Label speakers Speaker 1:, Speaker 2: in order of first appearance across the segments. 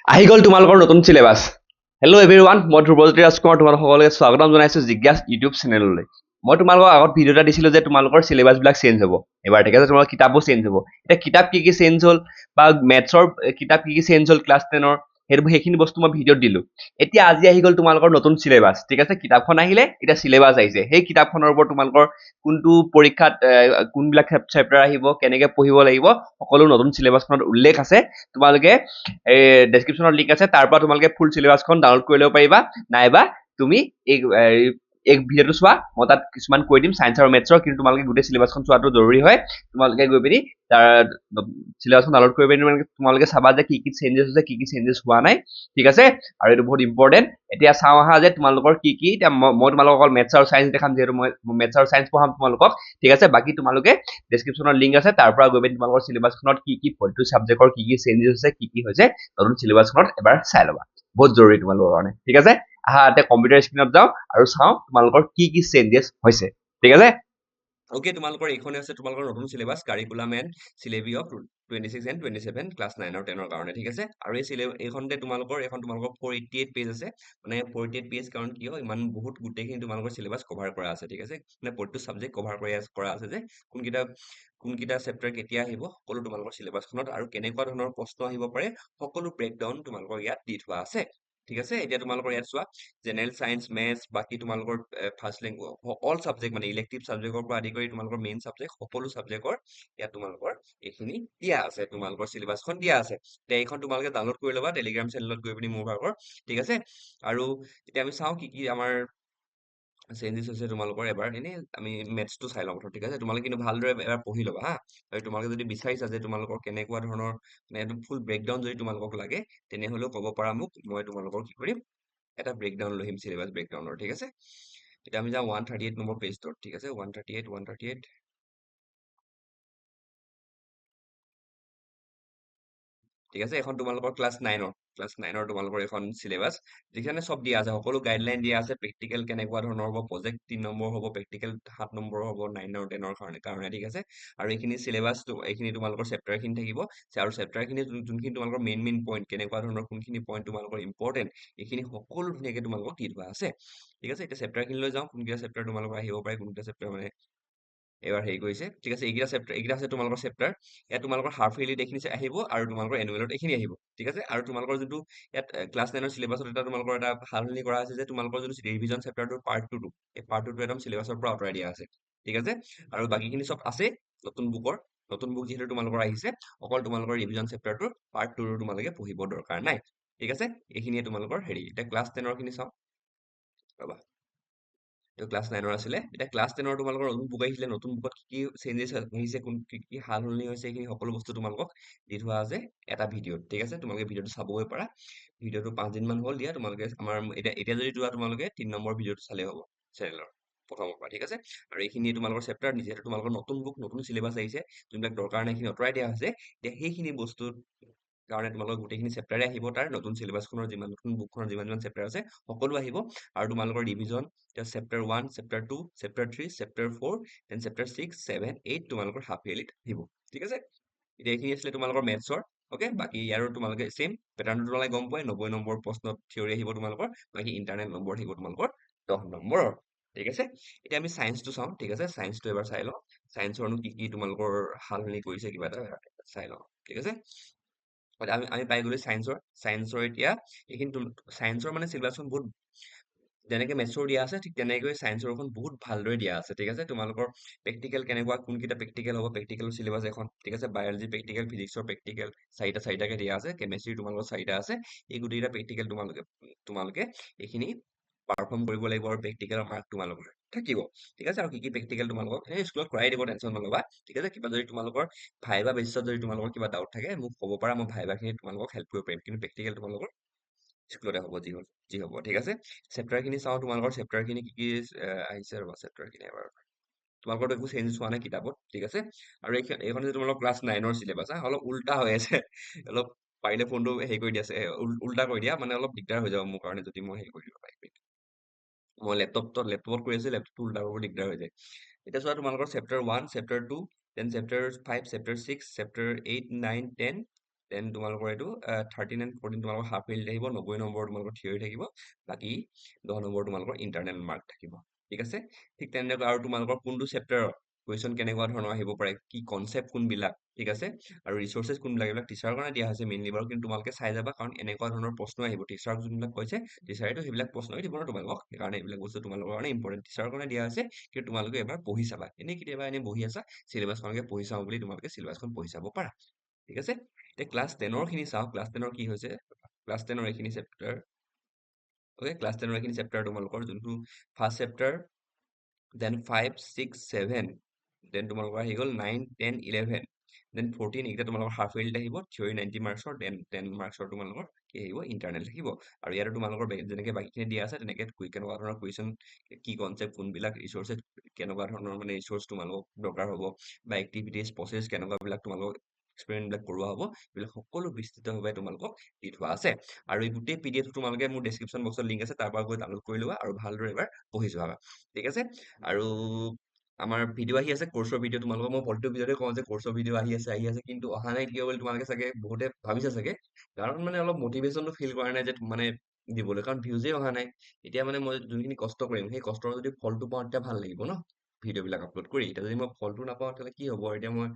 Speaker 1: আহি গ'ল তোমালোকৰ নতুন চিলেবাছ। হেল্ল' এভৰিৱান, মই ধ্ৰুৱজ্যোতি ৰাজকুমাৰ তোমালোক সকলোকে স্বাগতম জনাইছোঁ জিজ্ঞাছ ইউটিউব চেনেললৈ। মই তোমালোকক আগত ভিডিঅ' এটা দিছিলোঁ যে তোমালোকৰ চিলেবাছবিলাক চেঞ্জ হ'ব এবাৰ, ঠিক আছে? তোমালোকৰ কিতাপো চেঞ্জ হ'ব। এতিয়া কিতাপ কি চেঞ্জ হ'ল বা মেথছৰ কিতাপ কি চেঞ্জ হ'ল ক্লাছ 10-ৰ, সেইখিনি বস্তু মই ভিডিঅ'ত দিলোঁ। এতিয়া আজি আহি গ'ল তোমালোকৰ নতুন চিলেবাছ, ঠিক আছে? কিতাপখন আহিলে, এতিয়া চিলেবাছ আহিছে। সেই কিতাপখনৰ ওপৰত তোমালোকৰ কোনটো পৰীক্ষাত কোনবিলাক চেপ্টাৰ আহিব, কেনেকৈ পঢ়িব লাগিব, সকলো নতুন চিলেবাছখনত উল্লেখ আছে। তোমালোকে এই ডেছক্ৰিপশ্যনৰ লিংক আছে, তাৰ পৰা তোমালোকে ফুল চিলেবাছখন ডাউনলোড কৰি ল'ব পাৰিবা, নাইবা তুমি এই ভিডিঅ'টো চোৱা, মই তাত কিছুমান কৈ দিম ছায়েন্স আৰু মেথছৰ, কিন্তু তোমালোকে গোটেই চিলেবাছখন চোৱাটো জৰুৰী হয়। তোমালোকে গৈ পিনি তাৰ চিলেবাছখন ডাউনলোড কৰি পিনি তোমালোকে চাবা যে কি চেঞ্জেছ হৈছে, কি চেঞ্জেছ হোৱা নাই, ঠিক আছে? আৰু এইটো বহুত ইম্পৰ্টেণ্ট। এতিয়া চাওঁ আহা যে তোমালোকৰ কি এতিয়া মই তোমালোকক অকল মেথছ আৰু ছায়েন্স দেখাম, যিহেতু মই মেথছ আৰু ছায়েন্স পঢ়াম তোমালোকক, ঠিক আছে? বাকী তোমালোকে ডেছক্ৰিপশ্যনৰ লিংক আছে, তাৰ পৰা গৈ পিনি তোমালোকৰ চিলেবাছখনত কি প্ৰতিটো ছাবজেক্টৰ কি চেঞ্জেছ হৈছে, কি হৈছে নতুন চিলেবাছখনত এবাৰ চাই ল'বা। বহুত জৰুৰী তোমালোকৰ কাৰণে, ঠিক আছে? আহা এতিয়া কম্পিউটাৰ স্ক্ৰীণত যাওঁ আৰু চাওঁ তোমালোকৰ কি চেঞ্জেছ হৈছে, ঠিক আছে? অ'কে, তোমালোকৰ এইখনে আছে তোমালোকৰ নতুন syllabus, curriculum and syllabi of 26 and 27 class 9 আৰু 10-ৰ কাৰণে, ঠিক আছে? আৰু এইখনতে তোমালোকৰ 488 পেজ আছে। মানে 488 পেজ কাৰণ কিয় ইমান বহুত গোটেইখিনি তোমালোকৰ চিলেবাছ কভাৰ কৰা আছে, ঠিক আছে? মানে প্ৰতিটো ছাবজেক্ট কভাৰ কৰা আছে যে কোনকেইটা চেপ্টাৰ কেতিয়া আহিব, সকলো তোমালোকৰ চিলেবাছখনত, আৰু কেনেকুৱা ধৰণৰ প্ৰশ্ন আহিব পাৰে সকলো ব্ৰেকডাউন তোমালোকৰ ইয়াত দি থোৱা আছে, ঠিক আছে? এতিয়া তোমালোকৰ ইয়াত চোৱা, জেনেৰেল চায়েন্স, মেথছ, বাকী তোমালোকৰ ফাৰ্ষ্ট লেংগুৱেজ, অল ছাবজেক্ট মানে ইলেক্টিভ ছাবজেক্টৰ পৰা আদি কৰি তোমালোকৰ মেইন ছাবজেক্ট সকলো ছাবজেক্টৰ ইয়াত তোমালোকৰ এইখিনি দিয়া আছে, তোমালোকৰ চিলেবাছখন দিয়া আছে। এতিয়া এইখন তোমালোকে ডাউনলোড কৰি ল'বা টেলিগ্ৰাম চেনেলত গৈ পিনি মোৰ ভাগৰ, ঠিক আছে? আৰু এতিয়া আমি চাওঁ কি আমাৰ চেঞ্জেছ হৈছে তোমালোকৰ। এবাৰ এনেই আমি মেথছটো চাই লওঁ প্ৰথম, ঠিক আছে? তোমালোকে কিন্তু ভালদৰে এবাৰ পঢ়ি ল'বা হা। আৰু তোমালোকে যদি বিচাৰিছা যে তোমালোকৰ কেনেকুৱা ধৰণৰ মানে একদম ফুল ব্ৰেকডাউন যদি তোমালোকক লাগে, তেনেহ'লেও ক'ব পাৰা মোক, মই তোমালোকৰ কি কৰিম, এটা ব্ৰেকডাউন লৈ আহিম চিলেবাছ ব্ৰেকডাউনৰ, ঠিক আছে? এতিয়া আমি যাওঁ 138 নম্বৰ পেজটোত, ঠিক আছে? 138 ঠিক আছে? এখন তোমালোকৰ ক্লাছ 9-ৰ তোমালোকৰ এখন চিলেবাছ, যিখানে চব দিয়া আছে, সকলো গাইডলাইন দিয়া আছে, প্ৰেক্টিকেল কেনেকুৱা ধৰণৰ হ'ব, প্ৰজেক্ট 3 নম্বৰ হ'ব, প্ৰেক্টিকেল 7 নম্বৰ হ'ব 9 আৰু 10-ৰ কাৰণে, ঠিক আছে? আৰু এইখিনি চিলেবাছ, এইখিনি তোমালোকৰ চেপ্টাৰখিনি থাকিব, আৰু চেপ্টাৰখিনি যোনখিনি তোমালোকৰ মেইন পইণ্ট, কেনেকুৱা ধৰণৰ কোনখিনি পইণ্ট তোমালোকৰ ইম্পৰ্টেণ্ট, এইখিনি সকলো ধুনীয়াকৈ তোমালোকক দি থোৱা আছে, ঠিক আছে? এতিয়া চেপ্টাৰখিনি লৈ যাওঁ, কোনকেইটা চেপ্টাৰ তোমালোকৰ আহিব পাৰে, কোনকেইটা চেপ্টাৰ মানে এবাৰ হেৰি কৰিছে, ঠিক আছে? এইকেইটা আছে তোমালোকৰ চেপ্টাৰ। ইয়াত তোমালোকৰ হাফ ইয়াৰলিত এইখিনি আহিব, আৰু তোমালোকৰ এনুৱেলত এইখিনি আহিব, ঠিক আছে? আৰু তোমালোকৰ যোনটো ইয়াত ক্লাছ 9-ৰ চিলেবাছত এটা তোমালোকৰ এটা সালসলনি কৰা আছে যে তোমালোকৰ যোনটো ৰিভিজন চেপ্টাৰটোৰ পাৰ্ট 2টো, এই পাৰ্ট 2টো একদম চিলেবাছৰ পৰা আঁতৰাই দিয়া আছে, ঠিক আছে? আৰু বাকীখিনি চব আছে নতুন বুক যিহেতু তোমালোকৰ আহিছে, অকল তোমালোকৰ ৰিভিজন চেপ্টাৰটোৰ পাৰ্ট 2ৰো তোমালোকে পঢ়িব দৰকাৰ নাই, ঠিক আছে? এইখিনিয়ে তোমালোকৰ হেৰি। এতিয়া ক্লাছ 10-ৰ খিনি চাওঁ ৰ'বা। এইটো ক্লাছ 9-ৰ আছিলে। এতিয়া ক্লাছ 10-ৰ তোমালোকৰ নতুন বুক আহিছিলে, নতুন বুকত কি চেঞ্জেছ আহিছে, কি সালসলনি হৈছে, এইখিনি সকলো বস্তু তোমালোকক দি থোৱা আছে এটা ভিডিঅ'ত, ঠিক আছে? তোমালোকে ভিডিঅ'টো চাবগৈ পাৰা। ভিডিঅ'টো 5 দিনমান হ'ল দিয়া, তোমালোকে আমাৰ এতিয়া যদি যোৱা তোমালোকে 3 নম্বৰ ভিডিঅ'টো চালেই হ'ব চেনেলৰ প্ৰথমৰ পৰা, ঠিক আছে? আৰু এইখিনি তোমালোকৰ চেপ্টাৰ, যিহেতু তোমালোকৰ নতুন বুক, নতুন চিলেবাছ আহিছে, যোনবিলাক দৰকাৰ নাই সেইখিনি আঁতৰাই দিয়া হৈছে। এতিয়া সেইখিনি বস্তুৰ কাৰণে তোমালোকৰ গোটেইখিনি চেপ্টাৰে আহিব, তাৰ নতুন চিলেবাছখনৰ নতুন বুকখনৰ যিমান চেপ্টাৰ আছে সকলো আহিব। আৰু তোমালোকৰ ৰিভিজন, এতিয়া chapter 1, chapter 2, chapter 3, chapter 4, then chapter 6, 7, 8 তোমালোকৰ হাফ ইয়াৰলিত আহিব, ঠিক আছে? এতিয়া এইখিনি আছিলে তোমালোকৰ মেথছৰ, অ'কে? বাকী ইয়াৰো তোমালোকে চেম পেটাৰ্ণটো তোমালোকে গম পোৱাই, 90 নম্বৰ প্ৰশ্নত থিয়ৰী আহিব তোমালোকৰ, বাকী ইণ্টাৰনেল নম্বৰ আহিব তোমালোকৰ 10 নম্বৰৰ, ঠিক আছে? এতিয়া আমি চায়েন্সটো চাওঁ, ঠিক আছে? চায়েন্সটো এবাৰ চাই লওঁ, চায়েন্সৰনো কি তোমালোকৰ সালসলনি কৰিছে কিবা এটা চাই লওঁ, ঠিক আছে? আমি পাই গ'লো চায়েন্সৰ এতিয়া এইখিনি চায়েন্সৰ মানে চিলেবাছখন বহুত যেনেকে মেথছৰ দিয়া আছে, ঠিক তেনেকৈ চায়েন্সৰখন বহুত ভালদৰে দিয়া আছে, ঠিক আছে? তোমালোকৰ প্ৰেক্টিকেল কেনেকুৱা, কোনকেইটা প্ৰেক্টিকেল হ'ব, প্ৰেক্টিকেলৰ চিলেবাছ এখন, ঠিক আছে? বায়'লজি প্ৰেক্টিকেল, ফিজিক্সৰ প্ৰেক্টিকেল চাৰিটাকে দিয়া আছে, কেমেষ্ট্ৰি তোমালোকৰ 4টা আছে। এই গোটেইকেইটা প্ৰেক্টিকেল তোমালোকে এইখিনি পাৰফৰ্ম কৰিব লাগিব, আৰু প্ৰেক্টিকেলৰ মাৰ্ক তোমালোকৰ থাকিব, ঠিক আছে? আৰু কি প্ৰেক্টিকেল তোমালোকক সেই স্কুলত কৰাই দিব, টেনশ্যন নল'বা, ঠিক আছে? কিবা যদি তোমালোকৰ ভাইবা বেচিছত যদি তোমালোকৰ কিবা ডাউট থাকে মোক ক'ব পাৰা, মই ভাইবাখিনি তোমালোকক হেল্প কৰিব পাৰিম, কিন্তু প্ৰেক্টিকেল তোমালোকৰ স্কুলতে হ'ব, যি হ'ব, ঠিক আছে? চেপ্টাৰখিনি চাওঁ, তোমালোকৰ চেপ্টাৰখিনি কি আহিছে, ৰ'বা চেপ্টাৰখিনি এবাৰ। তোমালোকৰতো একো চেঞ্জ হোৱা নাই কিতাপত, ঠিক আছে? আৰু এইখন যে তোমালোকৰ ক্লাছ 9-ৰ চিলেবাছ, অলপ উল্টা হৈ আছে অলপ পাৰিলে ফোনটো হেৰি কৰি দিয়া আছে, উল্টা কৰি দিয়া, মানে অলপ দিগদাৰ হৈ যাব মোৰ কাৰণে যদি মই হেৰি কৰি দিব পাৰিম। মই লেপটপত কৰি আছো, লেপটপটো উল্টা কৰিব দিগদাৰ হৈ যায়। এতিয়া চোৱা, তোমালোকৰ chapter 1, chapter 2, then chapter 5, chapter 6, chapter 8, 9, 10, then তোমালোকৰ এইটো 13 and 14 তোমালোকৰ হাফ ইয়াৰলি আহিব, 90 নম্বৰ তোমালোকৰ থিয়ৰী থাকিব, বাকী 10 নম্বৰ তোমালোকৰ ইণ্টাৰনেল মাৰ্ক থাকিব। ঠিক আছে, ঠিক তেনেকৈ আৰু তোমালোকৰ কোনটো চেপ্টাৰৰ কুৱেশ্যন কেনেকুৱা ধৰণৰ আহিব পাৰে, কি কনচেপ্ট কোনবিলাক, ঠিক আছে, আৰু ৰিচোৰ্চেছ কোনবিলাক, এইবিলাক টিচাৰৰ কাৰণে দিয়া হৈছে মেইনলি বাৰু, কিন্তু তোমালোকে চাই যাবা, কাৰণ এনেকুৱা ধৰণৰ প্ৰশ্ন আহিব। টিচাৰক যোনবিলাক কৈছে টিচাৰেতো সেইবিলাক প্ৰশ্নই দিব ন তোমালোকক, সেইকাৰণে এইবিলাক বস্তু তোমালোকৰ কাৰণে ইম্পৰ্টেণ্ট, টিচাৰৰ কাৰণে দিয়া হৈছে, কিন্তু তোমালোকে এবাৰ পঢ়ি চাবা। এনেই কেতিয়াবা এনেই বহি আছা, চিলেবাছখনকে পঢ়ি চাওঁ বুলি তোমালোকে চিলেবাছখন পঢ়ি চাব পাৰা। ঠিক আছে, এতিয়া ক্লাছ 10ৰ খিনি চাওঁ, ক্লাছ 10ৰ কি হৈছে, ক্লাছ 10ৰ এইখিনি চেপ্টাৰ, অ'কে, ক্লাছ 10ৰ এইখিনি চেপ্টাৰ তোমালোকৰ যোনটো ফাৰ্ষ্ট চেপ্টাৰ, দেন 5, 6, 7, দেন তোমালোকৰ আহি গ'ল 9, 10, 11, দেন 14, এইকেইটা তোমালোকৰ হাফ ইয়াৰলি আহিব, থিয়ৰী 90 মাৰ্কছৰ, দেন 10 মাৰ্কছৰ তোমালোকৰ কি আহিব, ইণ্টাৰনেল থাকিব। আৰু ইয়াতে তোমালোকৰ যেনেকৈ বাকীখিনি দিয়া আছে তেনেকৈ কেনেকুৱা ধৰণৰ কুৱেশ্যন, কি কনচেপ্ট, কোনবিলাক ৰিচোৰ্চেছ, কেনেকুৱা ধৰণৰ মানে ৰিচোৰ্চ তোমালোকক দৰকাৰ হ'ব, বা এক্টিভিটিজ প্ৰচেছ কেনেকুৱাবিলাক তোমালোকক এক্সপেৰিমেণ্টবিলাক কৰোৱা হ'ব, এইবিলাক সকলো বিস্তৃতভাৱে তোমালোকক দি থোৱা আছে। আৰু এই গোটেই PDF তোমালোকে মোৰ ডেছক্ৰিপশ্যন বক্সত লিংক আছে, তাৰ পৰা গৈ ডাউনলোড কৰি ল'বা আৰু ভালদৰে এবাৰ পঢ়ি যোৱা। ঠিক আছে, আৰু আমাৰ ভিডিঅ' আহি আছে, কৰ্চৰ ভিডিঅ' তোমালোকক মই প্ৰতিটো ভিডিঅ'তে কওঁ যে কৰ্চৰ ভিডিঅ' আহি আছে, কিন্তু অহা নাই কিয় বুলি তোমালোকে চাগে বহুতে ভাবিছা চাগে, কাৰণ মানে অলপ মটিভেশ্যনটো ফিল কৰা নাই যে মানে দিবলৈ, কাৰণ ভিউজে অহা নাই। এতিয়া মানে মই যোনখিনি কষ্ট কৰিম, সেই কষ্টৰ যদি ফলটো পাওঁ তেতিয়া ভাল লাগিব ন, ভিডিঅ'বিলাক আপলোড কৰি। এতিয়া যদি মই ফলটো নাপাওঁ তেতিয়াহ'লে কি হ'ব, এতিয়া মই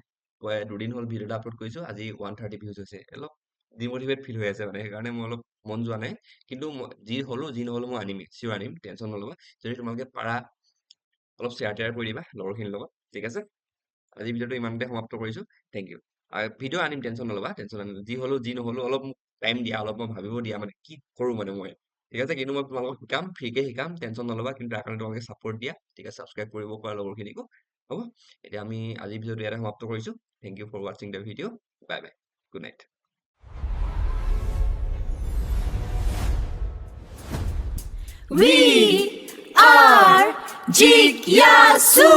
Speaker 1: 2 দিন হ'ল ভিডিঅ' এটা আপলোড কৰিছোঁ, আজি 130 ভিউজ হৈছে, অলপ ডিমটিভেট ফিল হৈ আছে মানে, সেইকাৰণে মই অলপ মন যোৱা নাই, কিন্তু যি হ'লো যি নহ'লো মই আনিমেই, চিয়ৰ আনিম, টেনশ্যন নল'বা। যদি তোমালোকে পাৰা অলপ শ্বেয়াৰ টেয়াৰ কৰি দিবা লগৰখিনিৰ লগত। ঠিক আছে, আজি ভিডিঅ'টো ইমানতে সমাপ্ত কৰিছোঁ, থেংক ইউ। ভিডিঅ' আনিম, টেনশ্যন নল'বা, টেনশ্যন আনিম, যি হ'লো যি নহ'লো অলপ মোক টাইম দিয়া, অলপ মই ভাবিব দিয়া, মানে কি কৰোঁ মানে মই। ঠিক আছে, কিন্তু মই তোমালোকক শিকাম, ফ্ৰীকে শিকাম, টেনশ্যন নল'বা, কিন্তু তাৰ কাৰণে তোমালোকে ছাপোৰ্ট দিয়া। ঠিক আছে, ছাবস্ক্ৰাইব কৰিব পৰা লগৰখিনিকো, হ'ব। এতিয়া আমি আজি ভিডিঅ'টো ইয়াতে সমাপ্ত কৰিছোঁ, থেংক ইউ ফৰ ৱাচিং the video', bye bye, good night.
Speaker 2: We are Jigyasu!